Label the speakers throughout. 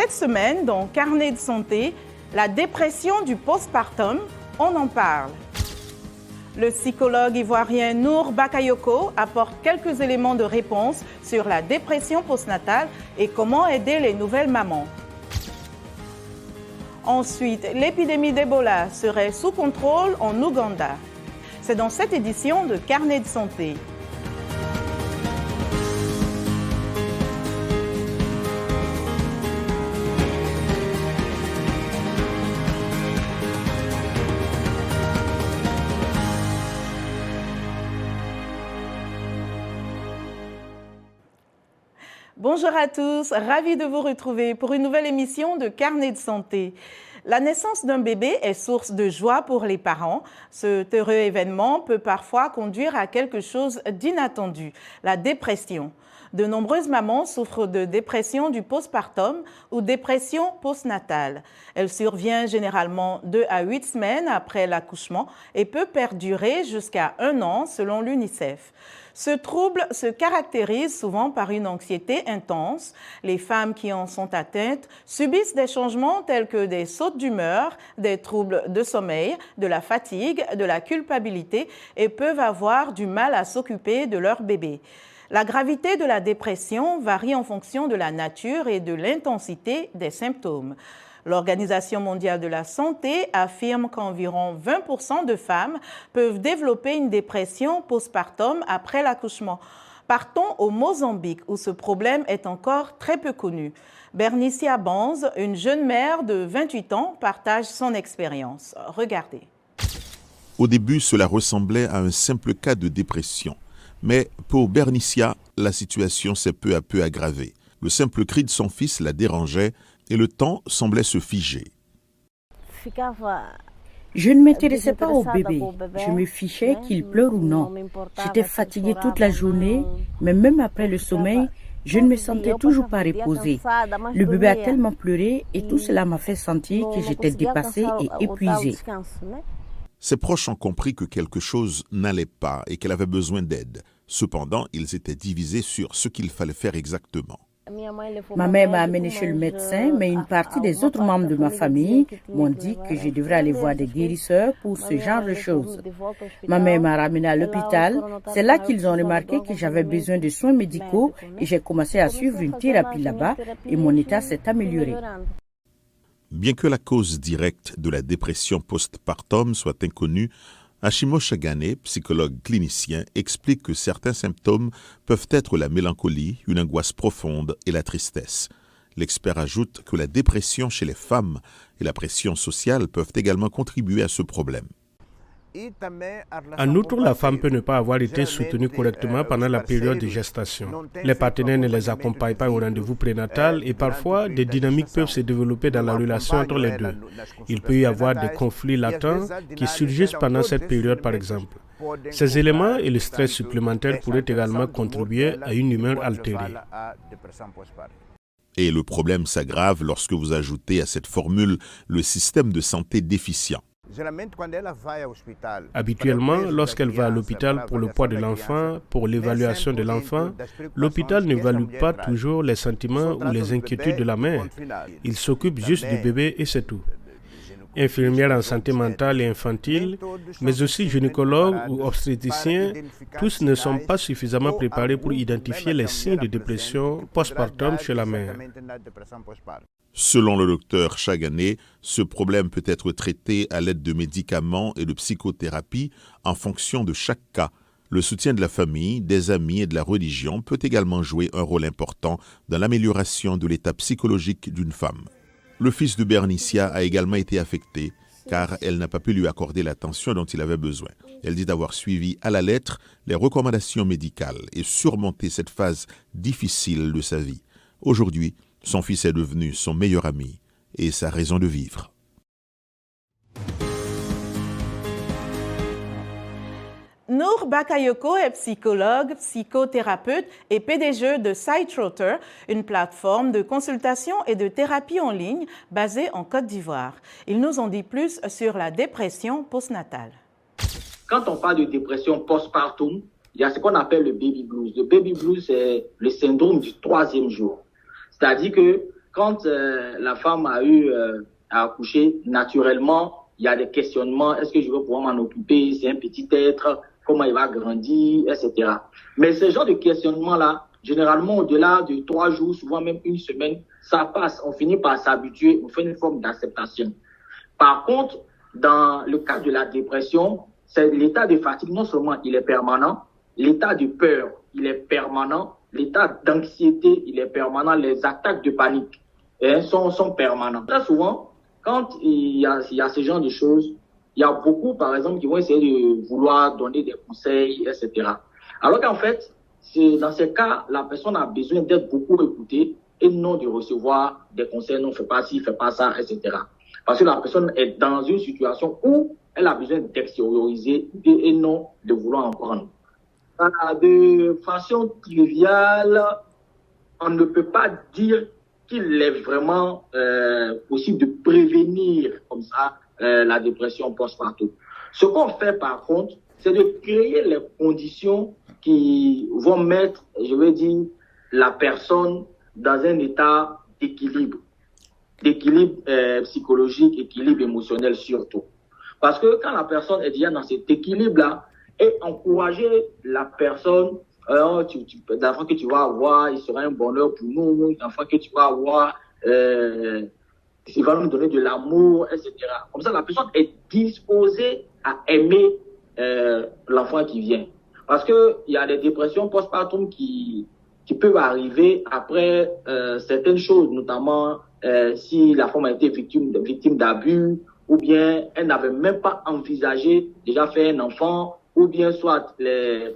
Speaker 1: Cette semaine, dans Carnet de santé, la dépression du postpartum, on en parle. Le psychologue ivoirien Nour Bakayoko apporte quelques éléments de réponse sur la dépression postnatale et comment aider les nouvelles mamans. Ensuite, l'épidémie d'Ebola serait sous contrôle en Ouganda. C'est dans cette édition de Carnet de santé. Bonjour à tous, ravi de vous retrouver pour une nouvelle émission de Carnet de santé. La naissance d'un bébé est source de joie pour les parents. Cet heureux événement peut parfois conduire à quelque chose d'inattendu, la dépression. De nombreuses mamans souffrent de dépression du postpartum ou dépression postnatale. Elle survient généralement 2 à 8 semaines après l'accouchement et peut perdurer jusqu'à 1 an selon l'UNICEF. Ce trouble se caractérise souvent par une anxiété intense. Les femmes qui en sont atteintes subissent des changements tels que des sautes d'humeur, des troubles de sommeil, de la fatigue, de la culpabilité et peuvent avoir du mal à s'occuper de leur bébé. La gravité de la dépression varie en fonction de la nature et de l'intensité des symptômes. L'Organisation mondiale de la santé affirme qu'environ 20% de femmes peuvent développer une dépression postpartum après l'accouchement. Partons au Mozambique où ce problème est encore très peu connu. Bernicia Banz, une jeune mère de 28 ans, partage son expérience. Regardez.
Speaker 2: Au début, cela ressemblait à un simple cas de dépression. Mais pour Bernicia, la situation s'est peu à peu aggravée. Le simple cri de son fils la dérangeait et le temps semblait se figer.
Speaker 3: Je ne m'intéressais pas au bébé. Je me fichais qu'il pleure ou non. J'étais fatiguée toute la journée, mais même après le sommeil, je ne me sentais toujours pas reposée. Le bébé a tellement pleuré et tout cela m'a fait sentir que j'étais dépassée et épuisée.
Speaker 2: Ses proches ont compris que quelque chose n'allait pas et qu'elle avait besoin d'aide. Cependant, ils étaient divisés sur ce qu'il fallait faire exactement.
Speaker 3: Ma mère m'a amenée chez le médecin, mais une partie des autres membres de ma famille m'ont dit que je devrais aller voir des guérisseurs pour ce genre de choses. Ma mère m'a ramenée à l'hôpital. C'est là qu'ils ont remarqué que j'avais besoin de soins médicaux et j'ai commencé à suivre une thérapie là-bas et mon état s'est amélioré.
Speaker 2: Bien que la cause directe de la dépression postpartum soit inconnue, Ashimo Chagane, psychologue clinicien, explique que certains symptômes peuvent être la mélancolie, une angoisse profonde et la tristesse. L'expert ajoute que la dépression chez les femmes et la pression sociale peuvent également contribuer à ce problème.
Speaker 4: En outre, la femme peut ne pas avoir été soutenue correctement pendant la période de gestation. Les partenaires ne les accompagnent pas au rendez-vous prénatal et parfois des dynamiques peuvent se développer dans la relation entre les deux. Il peut y avoir des conflits latents qui surgissent pendant cette période par exemple. Ces éléments et le stress supplémentaire pourraient également contribuer à une humeur altérée.
Speaker 2: Et le problème s'aggrave lorsque vous ajoutez à cette formule le système de santé déficient.
Speaker 4: Habituellement, lorsqu'elle va à l'hôpital pour le poids de l'enfant, pour l'évaluation de l'enfant, l'hôpital n'évalue pas toujours les sentiments ou les inquiétudes de la mère. Il s'occupe juste du bébé et c'est tout. Infirmières en santé mentale et infantile, mais aussi gynécologues ou obstétriciens, tous ne sont pas suffisamment préparés pour identifier les signes de dépression postpartum chez la mère.
Speaker 2: Selon le docteur Chagane, ce problème peut être traité à l'aide de médicaments et de psychothérapie en fonction de chaque cas. Le soutien de la famille, des amis et de la religion peut également jouer un rôle important dans l'amélioration de l'état psychologique d'une femme. Le fils de Bernicia a également été affecté car elle n'a pas pu lui accorder l'attention dont il avait besoin. Elle dit avoir suivi à la lettre les recommandations médicales et surmonté cette phase difficile de sa vie. Aujourd'hui, son fils est devenu son meilleur ami et sa raison de vivre.
Speaker 1: Nour Bakayoko est psychologue, psychothérapeute et PDG de Sidetrotter, une plateforme de consultation et de thérapie en ligne basée en Côte d'Ivoire. Il nous en dit plus sur la dépression postnatale.
Speaker 5: Quand on parle de dépression postpartum, il y a ce qu'on appelle le baby blues. Le baby blues, c'est le syndrome du 3e jour. C'est-à-dire que quand la femme a eu à accoucher, naturellement, il y a des questionnements. Est-ce que je vais pouvoir m'en occuper? C'est un petit être. Comment il va grandir, etc. Mais ce genre de questionnement-là, généralement, au-delà de 3 jours, souvent même une semaine, ça passe. On finit par s'habituer, on fait une forme d'acceptation. Par contre, dans le cas de la dépression, c'est l'état de fatigue, non seulement il est permanent, l'état de peur, il est permanent, l'état d'anxiété, il est permanent, les attaques de panique sont permanents. Très souvent, quand il y a ce genre de choses, il y a beaucoup, par exemple, qui vont essayer de vouloir donner des conseils, etc. Alors qu'en fait, dans ces cas, la personne a besoin d'être beaucoup écoutée et non de recevoir des conseils, non, fais pas ci, fais pas ça, etc. Parce que la personne est dans une situation où elle a besoin d'extérioriser et non de vouloir en prendre. De façon triviale, on ne peut pas dire qu'il est vraiment possible de prévenir comme ça la dépression postpartum. Ce qu'on fait par contre, c'est de créer les conditions qui vont mettre, je veux dire, la personne dans un état d'équilibre psychologique, équilibre émotionnel surtout. Parce que quand la personne est déjà dans cet équilibre-là, et encourager la personne, l'enfant que tu vas avoir, il sera un bonheur pour nous, l'enfant que tu vas avoir, il va nous donner de l'amour, etc. Comme ça, la personne est disposée à aimer l'enfant qui vient. Parce qu'il y a des dépressions postpartum qui peuvent arriver après certaines choses, notamment si la femme a été victime d'abus, ou bien elle n'avait même pas envisagé déjà faire un enfant, ou bien soit les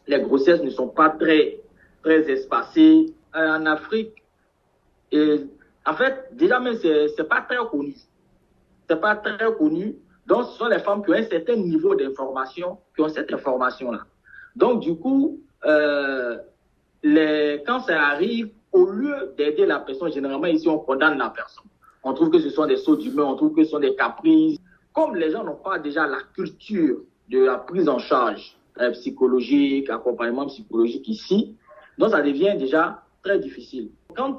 Speaker 5: grossesses ne sont pas très espacées. En Afrique, en fait, déjà même, c'est pas très connu. C'est pas très connu. Donc, ce sont les femmes qui ont un certain niveau d'information, qui ont cette information-là. Donc, du coup, quand ça arrive, au lieu d'aider la personne, généralement, ici, on condamne la personne. On trouve que ce sont des sauts d'humeur, on trouve que ce sont des caprices. Comme les gens n'ont pas déjà la culture de la prise en charge psychologique, accompagnement psychologique ici, donc ça devient déjà très difficile. Quand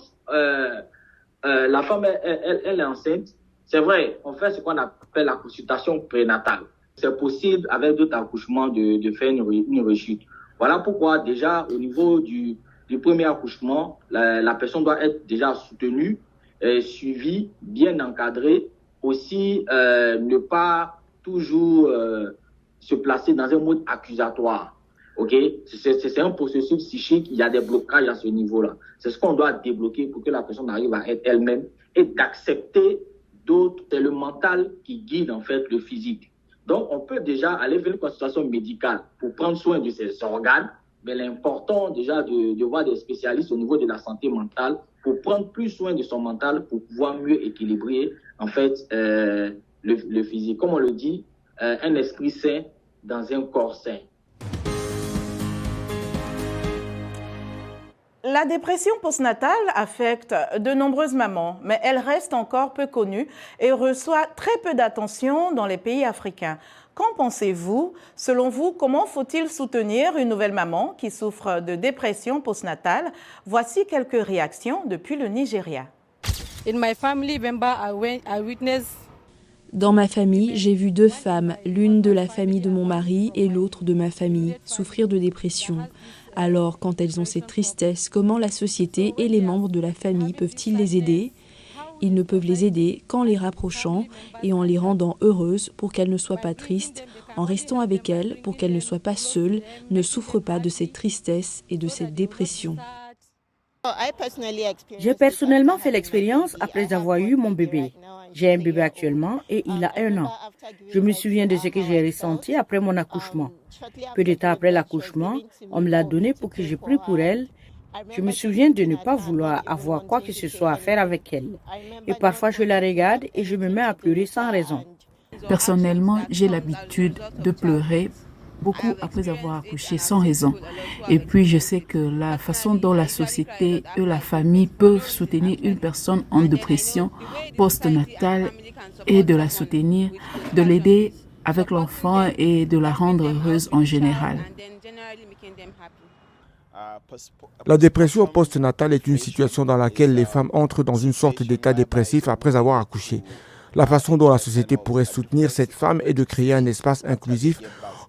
Speaker 5: la femme elle est enceinte, c'est vrai, on fait ce qu'on appelle la consultation prénatale. C'est possible avec d'autres accouchements de faire une rechute. Voilà pourquoi déjà au niveau du premier accouchement, la personne doit être déjà soutenue, suivie, bien encadrée. Aussi, ne pas toujours se placer dans un mode accusatoire. Okay? C'est un processus psychique, il y a des blocages à ce niveau-là. C'est ce qu'on doit débloquer pour que la personne arrive à être elle-même et d'accepter d'autres. C'est le mental qui guide en fait le physique. Donc, on peut déjà aller vers une consultation médicale pour prendre soin de ses organes, mais l'important déjà de voir des spécialistes au niveau de la santé mentale pour prendre plus soin de son mental, pour pouvoir mieux équilibrer en fait le physique. Comme on le dit, un esprit sain dans un corps sain.
Speaker 1: La dépression postnatale affecte de nombreuses mamans, mais elle reste encore peu connue et reçoit très peu d'attention dans les pays africains. Qu'en pensez-vous? Selon vous, comment faut-il soutenir une nouvelle maman qui souffre de dépression postnatale? Voici quelques réactions depuis le Nigeria.
Speaker 6: Dans ma famille, j'ai vu 2 femmes, l'une de la famille de mon mari et l'autre de ma famille, souffrir de dépression. Alors, quand elles ont cette tristesse, comment la société et les membres de la famille peuvent-ils les aider? Ils ne peuvent les aider qu'en les rapprochant et en les rendant heureuses pour qu'elles ne soient pas tristes, en restant avec elles pour qu'elles ne soient pas seules, ne souffrent pas de cette tristesse et de cette dépression.
Speaker 3: J'ai personnellement fait l'expérience après avoir eu mon bébé. J'ai un bébé actuellement et il a 1 an. Je me souviens de ce que j'ai ressenti après mon accouchement. Peu de temps après l'accouchement, on me l'a donné pour que je prie pour elle. Je me souviens de ne pas vouloir avoir quoi que ce soit à faire avec elle. Et parfois, je la regarde et je me mets à pleurer sans raison.
Speaker 7: Personnellement, j'ai l'habitude de pleurer beaucoup après avoir accouché sans raison. Et puis, je sais que la façon dont la société et la famille peuvent soutenir une personne en dépression postnatale et de la soutenir, de l'aider avec l'enfant et de la rendre heureuse en général.
Speaker 8: La dépression postnatale est une situation dans laquelle les femmes entrent dans une sorte d'état dépressif après avoir accouché. La façon dont la société pourrait soutenir cette femme est de créer un espace inclusif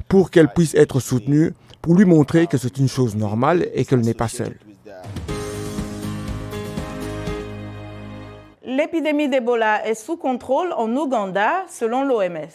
Speaker 8: pour qu'elle puisse être soutenue, pour lui montrer que c'est une chose normale et qu'elle n'est pas seule.
Speaker 1: L'épidémie d'Ebola est sous contrôle en Ouganda, selon l'OMS.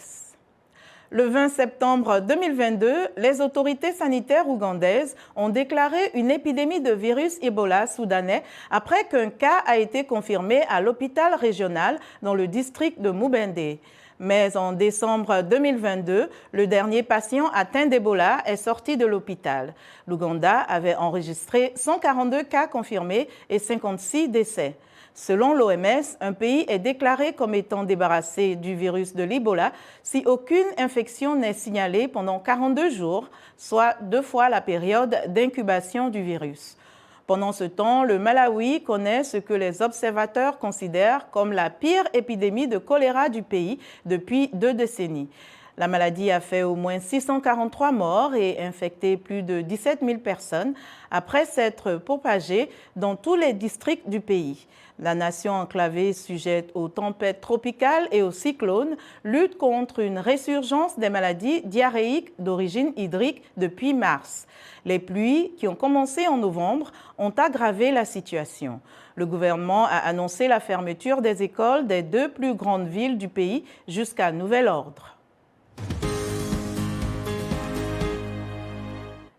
Speaker 1: Le 20 septembre 2022, les autorités sanitaires ougandaises ont déclaré une épidémie de virus Ebola soudanais après qu'un cas a été confirmé à l'hôpital régional dans le district de Mubende. Mais en décembre 2022, le dernier patient atteint d'Ebola est sorti de l'hôpital. L'Ouganda avait enregistré 142 cas confirmés et 56 décès. Selon l'OMS, un pays est déclaré comme étant débarrassé du virus de l'Ebola si aucune infection n'est signalée pendant 42 jours, soit 2 fois la période d'incubation du virus. Pendant ce temps, le Malawi connaît ce que les observateurs considèrent comme la pire épidémie de choléra du pays depuis 2 décennies. La maladie a fait au moins 643 morts et infecté plus de 17 000 personnes après s'être propagée dans tous les districts du pays. La nation enclavée, sujette aux tempêtes tropicales et aux cyclones, lutte contre une résurgence des maladies diarrhéiques d'origine hydrique depuis mars. Les pluies, qui ont commencé en novembre, ont aggravé la situation. Le gouvernement a annoncé la fermeture des écoles des 2 plus grandes villes du pays jusqu'à nouvel ordre.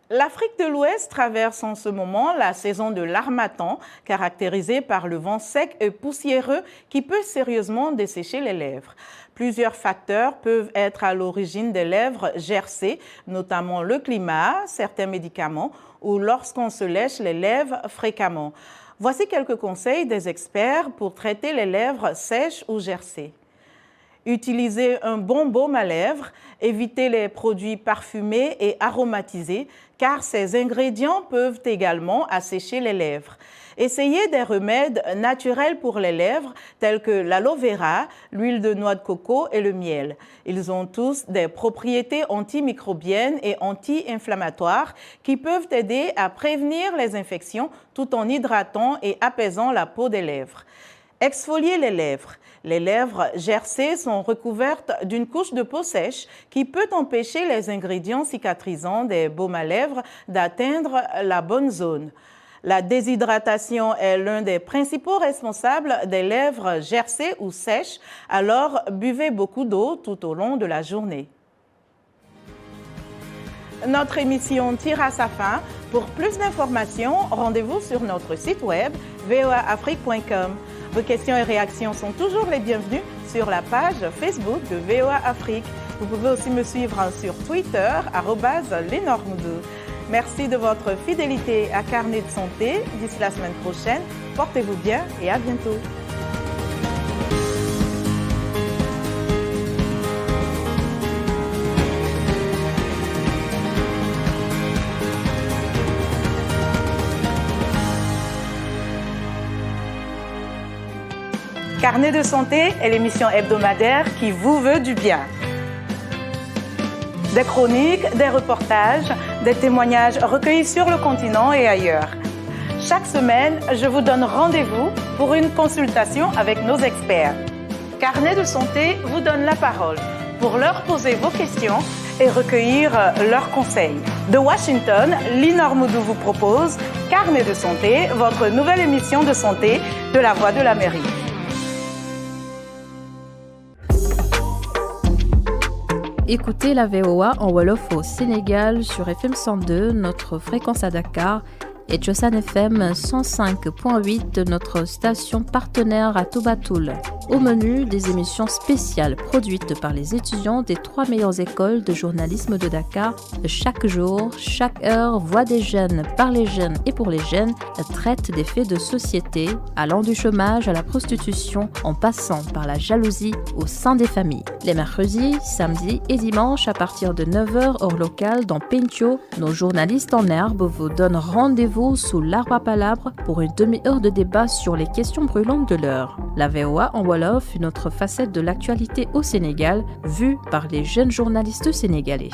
Speaker 1: L'Afrique de l'Ouest traverse en ce moment la saison de l'harmattan, caractérisée par le vent sec et poussiéreux qui peut sérieusement dessécher les lèvres. Plusieurs facteurs peuvent être à l'origine des lèvres gercées, notamment le climat, certains médicaments ou lorsqu'on se lèche les lèvres fréquemment. Voici quelques conseils des experts pour traiter les lèvres sèches ou gercées. Utilisez un bon baume à lèvres, évitez les produits parfumés et aromatisés car ces ingrédients peuvent également assécher les lèvres. Essayez des remèdes naturels pour les lèvres tels que l'aloe vera, l'huile de noix de coco et le miel. Ils ont tous des propriétés antimicrobiennes et anti-inflammatoires qui peuvent aider à prévenir les infections tout en hydratant et apaisant la peau des lèvres. Exfoliez les lèvres. Les lèvres gercées sont recouvertes d'une couche de peau sèche qui peut empêcher les ingrédients cicatrisants des baumes à lèvres d'atteindre la bonne zone. La déshydratation est l'un des principaux responsables des lèvres gercées ou sèches, alors buvez beaucoup d'eau tout au long de la journée. Notre émission tire à sa fin. Pour plus d'informations, rendez-vous sur notre site web voaafrique.com. Vos questions et réactions sont toujours les bienvenues sur la page Facebook de VOA Afrique. Vous pouvez aussi me suivre sur Twitter, @lenormoudou. Merci de votre fidélité à Carnet de santé. D'ici la semaine prochaine, portez-vous bien et à bientôt. Carnet de santé est l'émission hebdomadaire qui vous veut du bien. Des chroniques, des reportages, des témoignages recueillis sur le continent et ailleurs. Chaque semaine, je vous donne rendez-vous pour une consultation avec nos experts. Carnet de santé vous donne la parole pour leur poser vos questions et recueillir leurs conseils. De Washington, Lenormoudou vous propose Carnet de santé, votre nouvelle émission de santé de la Voix de l'Amérique.
Speaker 9: Écoutez la VOA en Wolof au Sénégal sur FM 102, notre fréquence à Dakar, et Tchosan FM 105.8 de notre station partenaire à Toubatoul. Au menu, des émissions spéciales produites par les étudiants des 3 meilleures écoles de journalisme de Dakar. Chaque jour, chaque heure, Voix des jeunes, par les jeunes et pour les jeunes, traite des faits de société, allant du chômage à la prostitution, en passant par la jalousie au sein des familles. Les mercredis, samedis et dimanches à partir de 9h heure locale dans Pentio, nos journalistes en herbe vous donnent rendez-vous sous l'arbre à palabres pour une demi-heure de débat sur les questions brûlantes de l'heure. La VOA en Wolof, une autre facette de l'actualité au Sénégal, vue par les jeunes journalistes sénégalais.